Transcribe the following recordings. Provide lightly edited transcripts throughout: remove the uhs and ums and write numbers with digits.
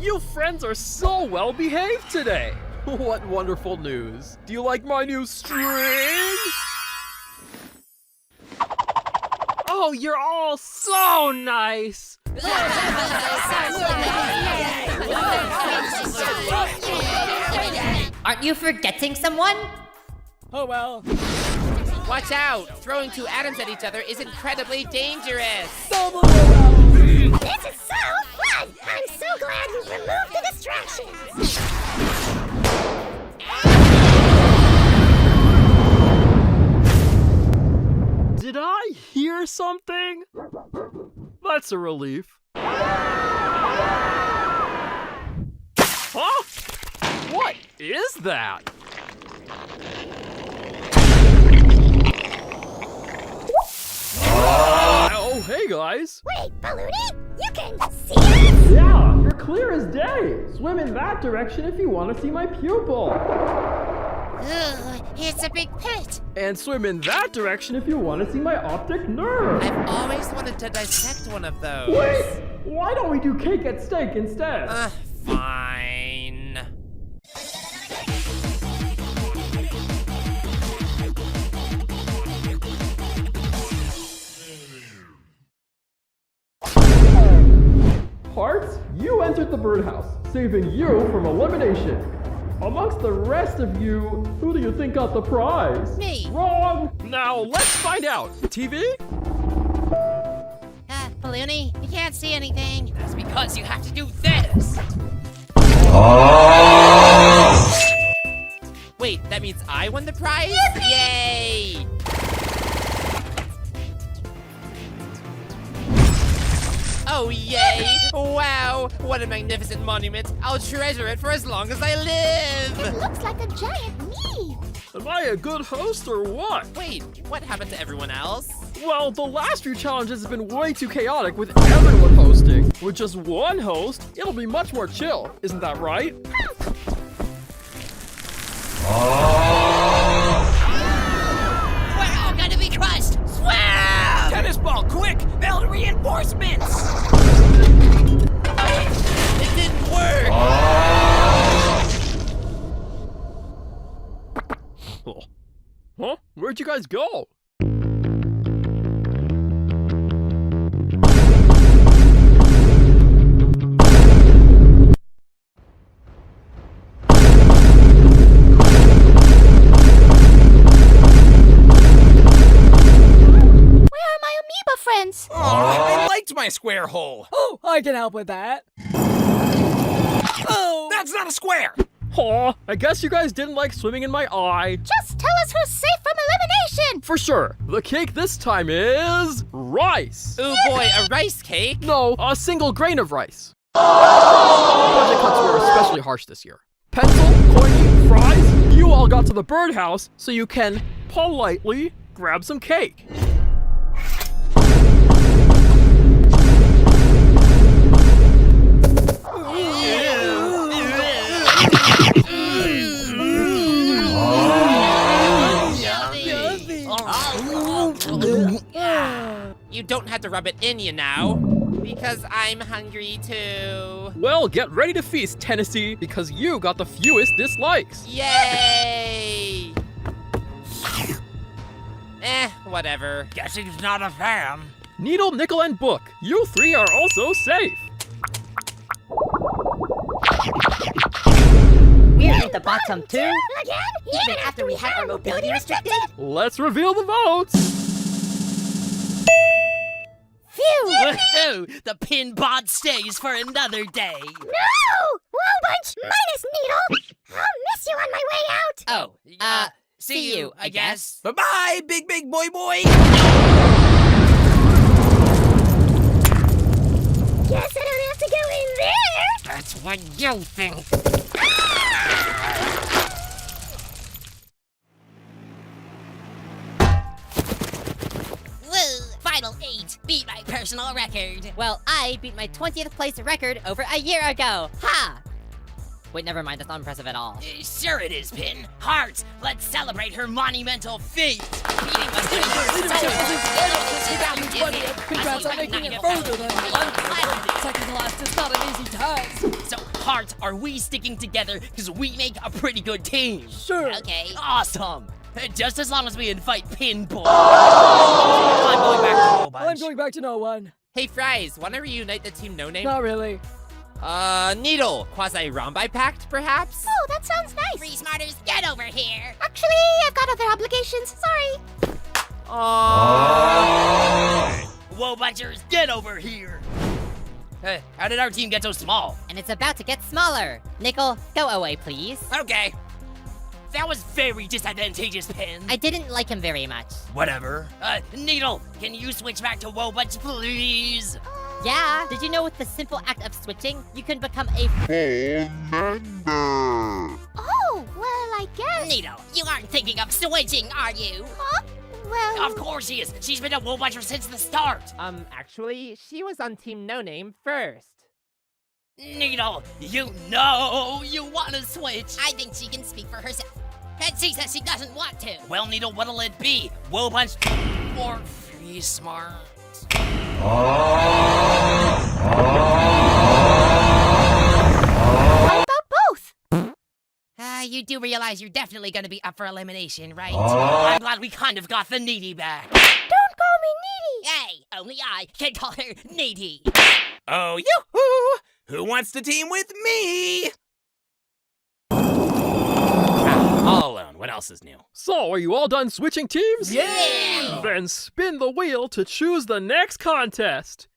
You friends are so well behaved today. What wonderful news. Do you like my new string? Oh, you're all so nice. Aren't you forgetting someone? Oh well. Watch out! Throwing two atoms at each other is incredibly dangerous! This is so fun! I'm so glad we removed the distractions! Did I hear something? That's a relief. Huh? What is that? Oh, hey guys. Wait, Balloony? You can see us? Yeah, you're clear as day. Swim in that direction if you want to see my pupil. Ugh, it's a big pit. And swim in that direction if you want to see my optic nerve. I've always wanted to dissect one of those. Wait, why don't we do cake at steak instead? Fine. Hearts, you entered the birdhouse, saving you from elimination. Amongst the rest of you, who do you think got the prize? Me. Wrong! Now let's find out. TV? Balloony, you can't see anything. That's because you have to do this! Wait, that means I won the prize? Yay! Oh, yay! Wow, what a magnificent monument. I'll treasure it for as long as I live! It looks like a giant me. Am I a good host or what? Wait, what happened to everyone else? Well, the last few challenges have been way too chaotic with everyone hosting. With just one host, it'll be much more chill. Isn't that right? We're all gonna be crushed! Swim! Tennis ball, quick! Build reinforcements! It didn't work! Oh. Huh? Where'd you guys go? Friends. I liked my square hole! Oh, I can help with that. Oh! That's not a square! Aw, I guess you guys didn't like swimming in my eye. Just tell us who's safe from elimination. For sure. The cake this time is rice. Oh boy, a rice cake? No, a single grain of rice. Budget cuts were especially harsh this year. Pencil, coiny, fries, you all got to the birdhouse so you can politely grab some cake. You don't have to rub it in, you know, because I'm hungry too. Well, get ready to feast, Tennessee, because you got the fewest dislikes. Yay! Whatever. Guess he's not a fan. Needle, nickel, and book. You three are also safe. We're at the bottom too? Again? Even after we had our mobility restricted? Let's reveal the votes. Phew. Woohoo! The pin bod stays for another day. No! Wrong bunch! Minus Needle! I'll miss you on my way out! Oh, see you, I guess. Bye-bye, big boy boy! Guess I don't have to go in there! That's what you think. Woo! Final 8 beat my personal record. Well, I beat my 20th place record over a year ago. Ha! Wait, never mind. That's not impressive at all. Sure it is, Pin. Hearts, let's celebrate her monumental feat. Congrats on making it further than one. Second to last is not an easy task. So Hearts, are we sticking together? Because we make a pretty good team. Sure. Okay. Awesome. Just as long as we invite Pinball. I'm going back to Row Bunch. I'm going back to no one. Hey, Fries, wanna reunite the Team No Name? Not really. Needle, quasi-Rombi Pact, perhaps? Oh, that sounds nice. Free Smarters, get over here. Actually, I've got other obligations. Sorry. Whoa, Bunchers, get over here. How did our team get so small? And it's about to get smaller. Nickel, go away, please. Okay. That was very disadvantageous, Pin. I didn't like him very much. Whatever. Needle, can you switch back to Whoa Bunch, please? Yeah, did you know with the simple act of switching, you can become a Oh, well, I guess. Needle, you aren't thinking of switching, are you? Huh? Well, Of course she is. She's been a Whoa Buncher since the start. Actually, she was on Team No Name first. Needle, you know you want to switch. I think she can speak for herself. And she says she doesn't want to. Well, Needle, what'll it be? Whoa Bunch or Free Smart? how about both? You do realize you're definitely gonna be up for elimination, right? I'm glad we kind of got the needy back. Don't call me needy. Hey, only I can call her needy. Oh, yoo-hoo! Who wants to team with me? All alone. What else is new? So, are you all done switching teams? Yeah! Then spin the wheel to choose the next contest.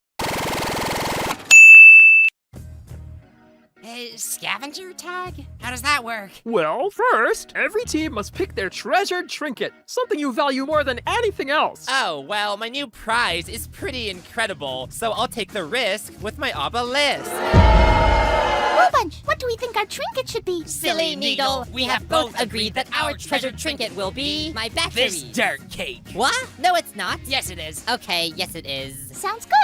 Scavenger tag? How does that work? Well, first, every team must pick their treasured trinket, something you value more than anything else. Oh, well, my new prize is pretty incredible, so I'll take the risk with my obelisk. Whoa Bunch, what do we think our trinket should be? Silly Needle, we have both agreed that our treasured trinket will be my battery. This dirt cake. What? No, it's not. Yes, it is. Okay, yes it is. Sounds good.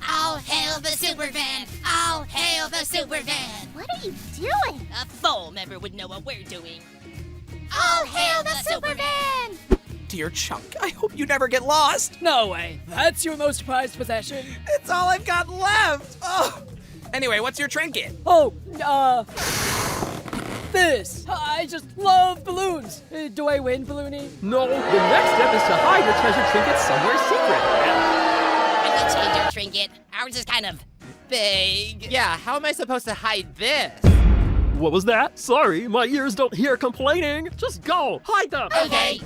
All hail the super van! All hail the super van! What are you doing? A full member would know what we're doing. All hail the super van! Dear Chunk, I hope you never get lost. No way. That's your most prized possession. It's all I've got left. Oh. Anyway, what's your trinket? Oh, this. I just love balloons. Do I win, Balloony? No, the next step is to hide your treasure trinket somewhere secret. I'm gonna change our trinket. Ours is kind of big. Yeah, how am I supposed to hide this? What was that? Sorry, my ears don't hear complaining. Just go, hide them. Okay.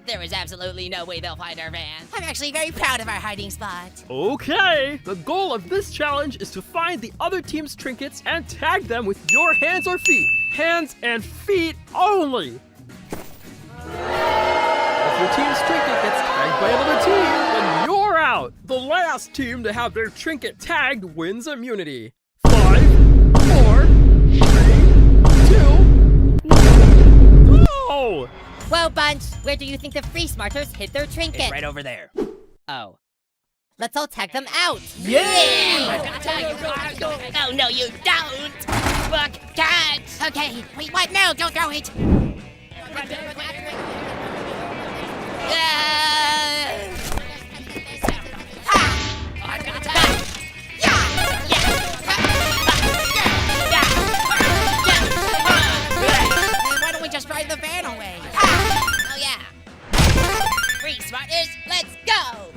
There is absolutely no way they'll find our van. I'm actually very proud of our hiding spot. Okay, the goal of this challenge is to find the other team's trinkets and tag them with your hands or feet. Hands and feet only. If your team's trinket gets tagged by another team, then you're out. The last team to have their trinket tagged wins immunity. 5, 4, 3, 2, 1. Go! Whoa, Bunch, where do you think the Free Smarters hid their trinket? It's right over there. Oh. Let's all tag them out. Yeah! Oh, no, you don't! Look, catch! Okay, wait, what? No, don't throw it! Why don't we just drive the van away? Oh, yeah. Free Smarters, let's go!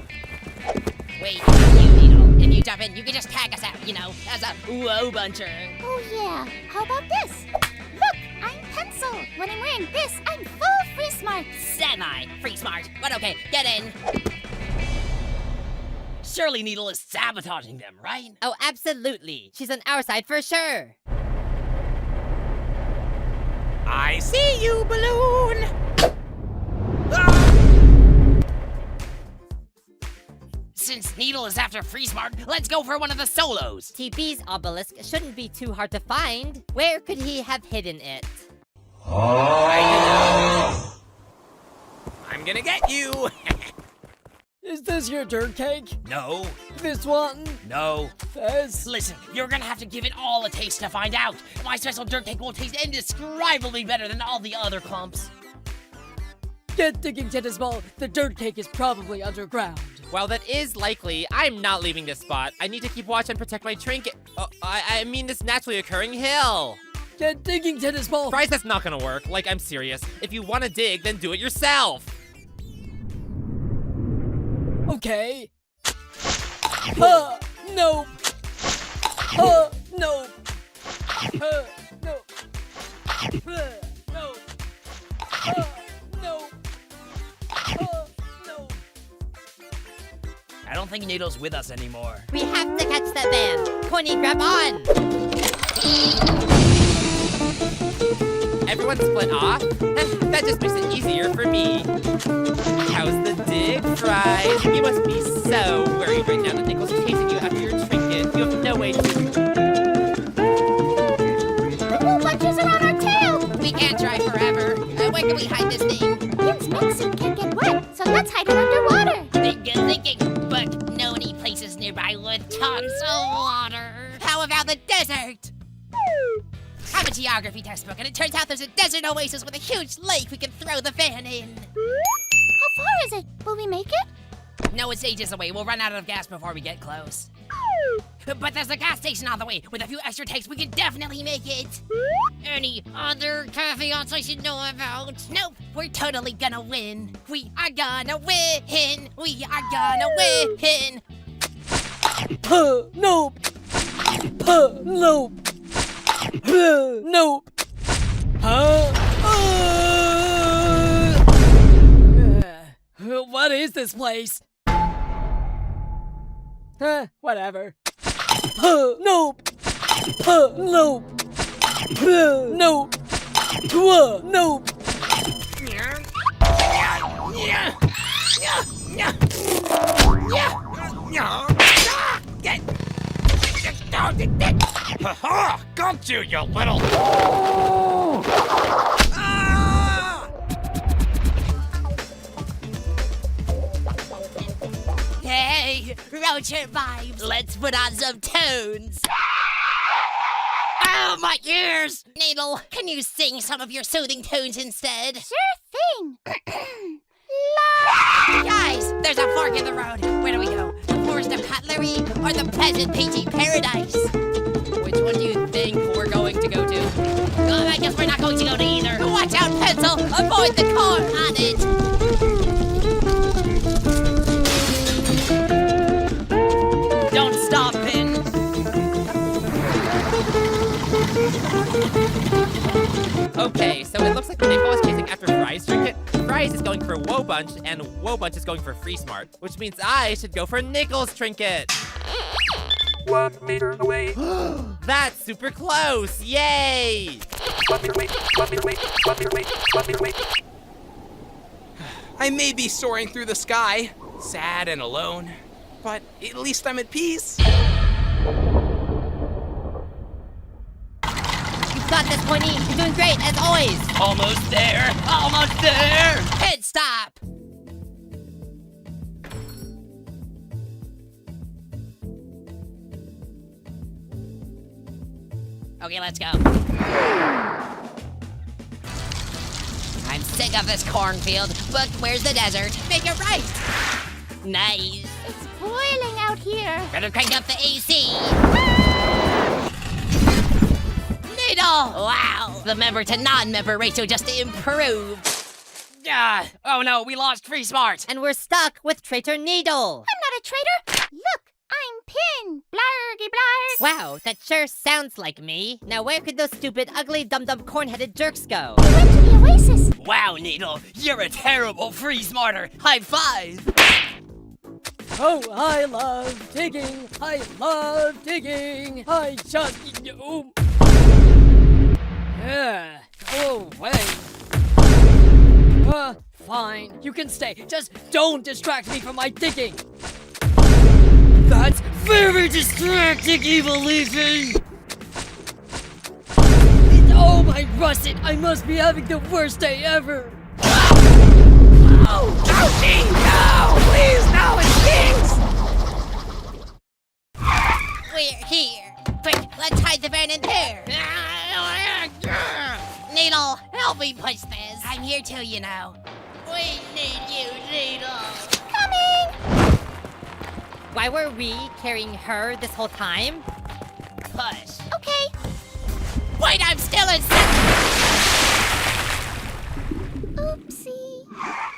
Wait, you Needle. If you jump in, you can just tag us out, you know, as a Whoa Buncher. Oh yeah, how about this? Look, I'm Pencil. When I'm wearing this, I'm full free smart. Semi-free smart, but okay, get in. Surely Needle is sabotaging them, right? Oh, absolutely. She's on our side for sure. I see you, Balloon. Since Needle is after Free Smart, let's go for one of the solos. TP's obelisk shouldn't be too hard to find. Where could he have hidden it? I'm gonna get you. Is this your dirt cake? No, This one? no. This? Listen, you're gonna have to give it all a taste to find out. My special dirt cake will taste indescribably better than all the other clumps. Get digging, Tennis Ball. The dirt cake is probably underground. While that is likely, I'm not leaving this spot. I need to keep watch and protect my trinket. I mean this naturally occurring hill. Get digging, tennis ball. Fries, that's not gonna work. Like, I'm serious. If you wanna dig, then do it yourself. Okay. No. No. No. No. No. No. No. I don't think Needle's with us anymore. We have to catch that van. Coiny, grab on. Everyone split off? That just makes it easier for me. How's the dig, Fries? You must be so worried right now that Nichols is chasing you after your trinket. You have no way to... The blue bunches around our tail! We can't try forever. Where can we hide this thing? Yin's mink suit can't get wet, so let's hide it underwater. Thinking, but know any places nearby with tons of water? How about the desert? I have a geography textbook, and it turns out there's a desert oasis with a huge lake we can throw the van in. How far is it? Will we make it? No, it's ages away. We'll run out of gas before we get close. But there's a gas station on the way. With a few extra tanks, we can definitely make it. Any other caveats I should know about? Nope, we're totally gonna win. We are gonna win. We are gonna win. Nope. Nope. Nope. What is this place? Whatever. Nope. Nope. Nope. Nope. Ha-ha! Got you, you little... Hey, road trip vibes. Let's put on some tunes. Oh, my ears! Needle, can you sing some of your soothing tunes instead? Sure thing. Guys, there's a fork in the road. Where do we go? The forest of cutlery or the pleasant peachy paradise? Which one do you think we're going to go to? I guess we're not going to go to either. Watch out, pencil! Avoid the corn on it! Don't stop, Pin. Okay, so it looks like Nicole is chasing after Fries' trinket. Fries is going for Woe Bunch, and Woe Bunch is going for Free Smart, which means I should go for Nichols' trinket. 1 meter away. That's super close! Yay! 1 meter away. 1 meter away. 1 meter away. 1 meter away. I may be soaring through the sky, sad and alone, but at least I'm at peace. You've got this, Coiny. You're doing great, as always. Almost there. Almost there. Pit stop! Okay, let's go. I'm sick of this cornfield, but where's the desert? Make it right! Nice. It's boiling out here. Better crank up the AC. Needle! Wow, the member to non-member ratio just improved. Oh no, we lost Free Smart. And we're stuck with Traitor Needle. I'm not a traitor. Look, I'm Pin. Blargy blarg. Wow, that sure sounds like me. Now where could those stupid, ugly, dum-dum, corn-headed jerks go? We went to the oasis. Wow, Needle, you're a terrible Free Smarter. High five. Oh, I love digging. I love digging. I just... Oh. Yeah. Go away. Fine. You can stay. Just don't distract me from my digging. That's very distracting, Evil Leafy. Oh, my russet. I must be having the worst day ever. Oh, ouchie! No! Please, no! It stings! We're here. Quick, let's hide the van in there. Needle, help me push this. I'm here too, you know. We need you, Needle. Coming. Why were we carrying her this whole time? Push. Okay. Wait, I'm still in. Oopsie.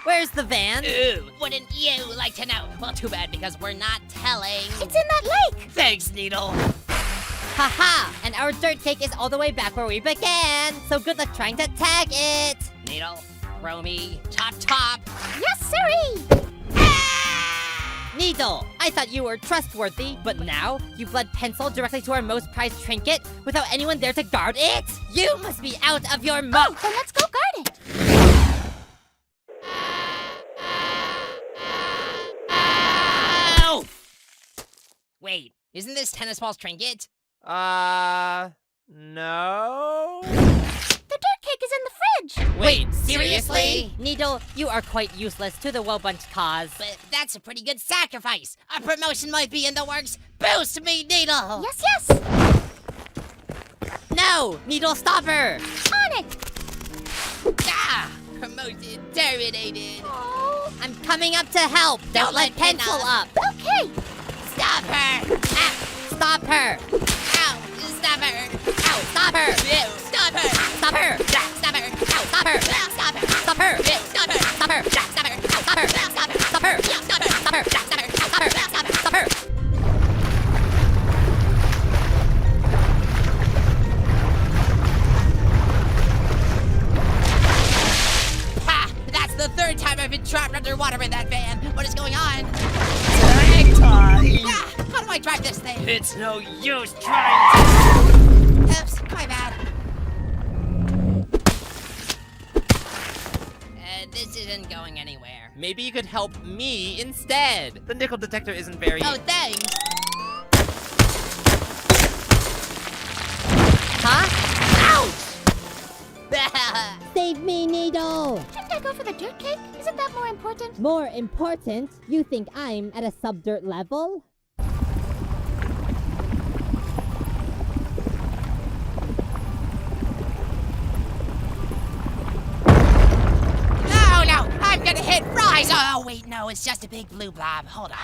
Where's the van? Ooh, wouldn't you like to know? Well, too bad because we're not telling. It's in that lake. Thanks, Needle. Haha! And our dirt cake is all the way back where we began. So good luck trying to tag it. Needle, throw me, top. Yes, sirree. Needle, I thought you were trustworthy, but now you bled pencil directly to our most prized trinket without anyone there to guard it? You must be out of your Oh, mind. then let's go guard it. Ow! Wait, isn't this tennis ball's trinket? No? The dirt cake is in the fridge. Wait, seriously? Needle, you are quite useless to the Wobunch cause. But that's a pretty good sacrifice. A promotion might be in the works. Boost me, Needle! Yes, yes. No! Needle, stop her! On it. Ah! Promotion terminated. Oh. I'm coming up to help! Don't let pencil up! Okay. Stop her! Ow! Stop her! Ow! Stop her! Ow! Stop her! Ew! Stop her! Stop her! Stop her! Ow! Stop her! Stop her! Stop her! Ew! Stop her! Stop her! Stop her! Stop her! Stop her! Stop her! Stop her! Stop her! Stop her! Stop her! Stop her! Stop her! Ha! That's the third time I've been trapped underwater in that van. What is going on? Tag time! Ah! How do I drive this thing? It's no use trying Oops, my bad. This isn't going anywhere. Maybe you could help me instead. The nickel detector isn't very... Oh, thanks. Huh? Ouch! Save me, Needle! Shouldn't I go for the dirt cake? Isn't that more important? More important, you think I'm at a subdirt level? Oh no, I'm gonna hit fries. Oh wait, no, it's just a big blue blob. Hold on.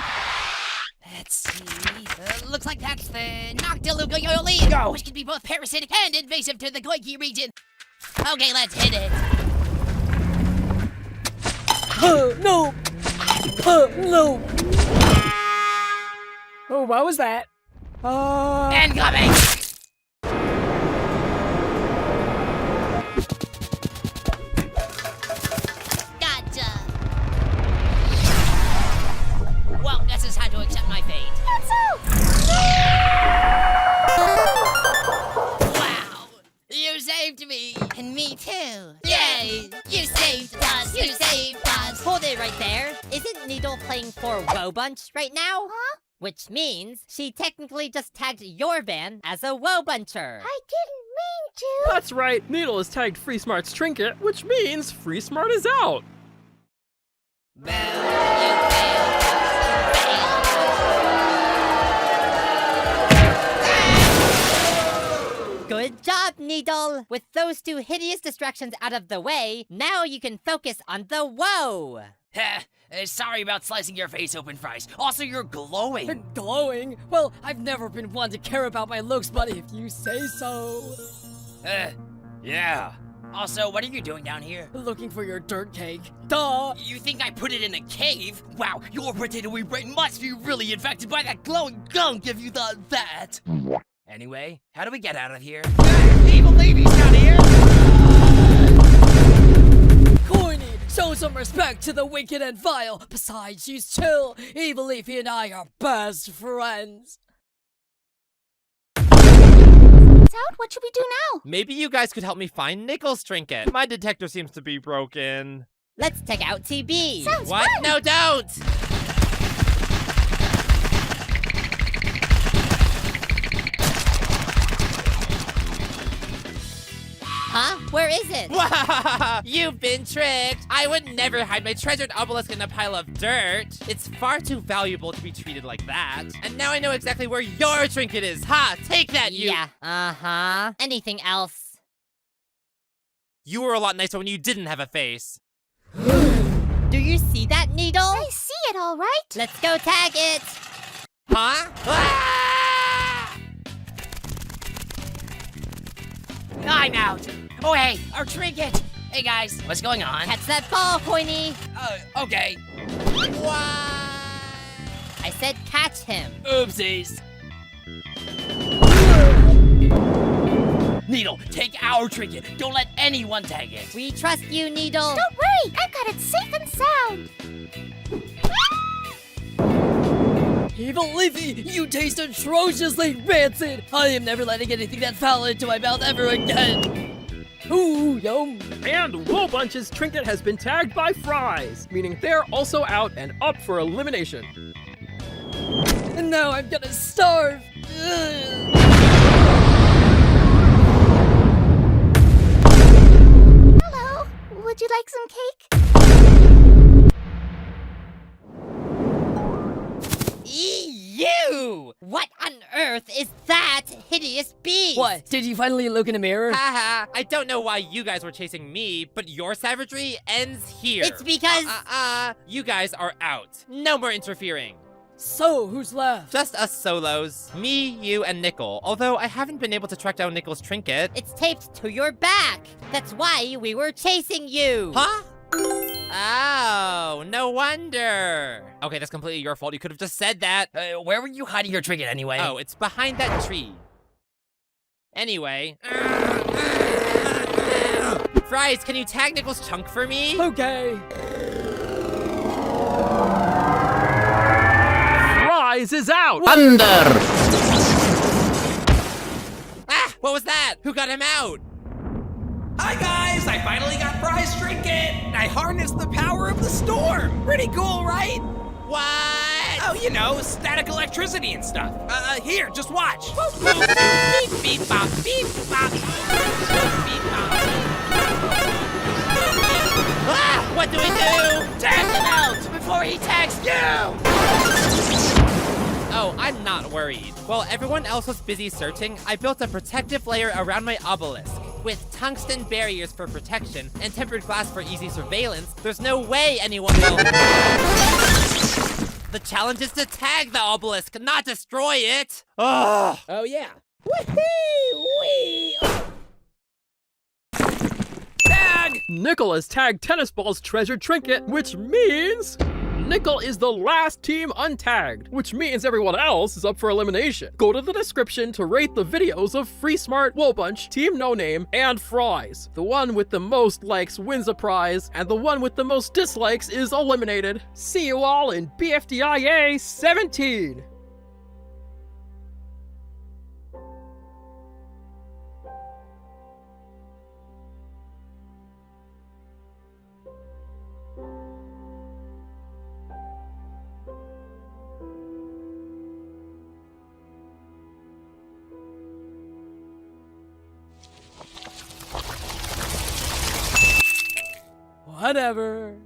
Let's see. Looks like that's the Noctiluca Go. which can be both parasitic and invasive to the Goiki region. Okay, let's hit it. No! No! Oh, what was that? Incoming! Gotcha. Well, guess it's time to accept my fate. Wow! You saved me! And me too! Yay! You saved us! You saved us! Hold it right there. Isn't Needle playing for Wobunch right now? Huh? Which means she technically just tagged your van as a Wobuncher. I didn't mean to. That's right, Needle has tagged Free Smart's trinket, which means Free Smart is out. Boo! You failed! Good job, Needle! With those two hideous distractions out of the way, now you can focus on the woe! Sorry about slicing your face open, Fries. Also, you're glowing. Glowing? Well, I've never been one to care about my looks, but if you say so. Yeah. Also, what are you doing down here? Looking for your dirt cake. Duh! You think I put it in a cave? Wow, your potatoey brain must be really infected by that glowing gunk if you thought that. Anyway, how do we get out of here? Evil Levy's down here! Corny! Show some respect to the wicked and vile. Besides, she's chill. Evil Leafy and I are best friends. It's out. What should we do now? Maybe you guys could help me find Nickel's trinket. My detector seems to be broken. Let's take out TB! Sounds What? fun. No, don't! Huh? Where is it? You've been tricked! I would never hide my treasured obelisk in a pile of dirt. It's far too valuable to be treated like that. And now I know exactly where your trinket is. Ha! Take that, you! Yeah, uh-huh. Anything else? You were a lot nicer when you didn't have a face. Do you see that, Needle? I see it all right. Let's go tag it! Huh? Ah! I'm out. Oh, hey, our trinket. Hey, guys, what's going on? Catch that ball, Coiny. Okay. What? I said catch him. Oopsies. Needle, take our trinket. Don't let anyone tag it. We trust you, Needle. Don't worry, I've got it safe and sound. Evil Leafy, you taste atrociously rancid! I am never letting anything that foul into my mouth ever again! Ooh, yum! And Woolbunch's trinket has been tagged by Fries, meaning they're also out and up for elimination. And now I'm gonna starve! Ugh. Hello, would you like some cake? You! What on earth is that hideous beast? What, did you finally look in a mirror? Haha, I don't know why you guys were chasing me, but your savagery ends here. It's because... You guys are out. No more interfering. So, who's left? Just us solos. Me, you, and Nickel. Although I haven't been able to track down Nickel's trinket. It's taped to your back. That's why we were chasing you. Huh? Oh, no wonder. Okay, that's completely your fault. You could have just said that. Where were you hiding your trinket anyway? Oh, it's behind that tree. Anyway. Fries, can you tag Nickel's chunk for me? Okay. Fries is out! Ah, what was that? Who got him out? Hi guys, I finally got Fry's trinket. I harnessed the power of the storm. Pretty cool, right? What? Oh, you know, static electricity and stuff. Here, just watch. Beep, beep, bop, beep, bop. Beep, bop. Ah, what do we do? Tag him out before he tags you! Oh, I'm not worried. While everyone else was busy searching, I built a protective layer around my obelisk. With tungsten barriers for protection and tempered glass for easy surveillance, there's no way anyone will... The challenge is to tag the obelisk, not destroy it! Ugh! Oh, yeah. Tag! Nickel has tagged Tennis Ball's treasured trinket, which means... Nickel is the last team untagged, which means everyone else is up for elimination. Go to the description to rate the videos of Free Smart, Woolbunch, Team No Name, and Fries. The one with the most likes wins a prize, and the one with the most dislikes is eliminated. See you all in BFDIA 17! Whatever.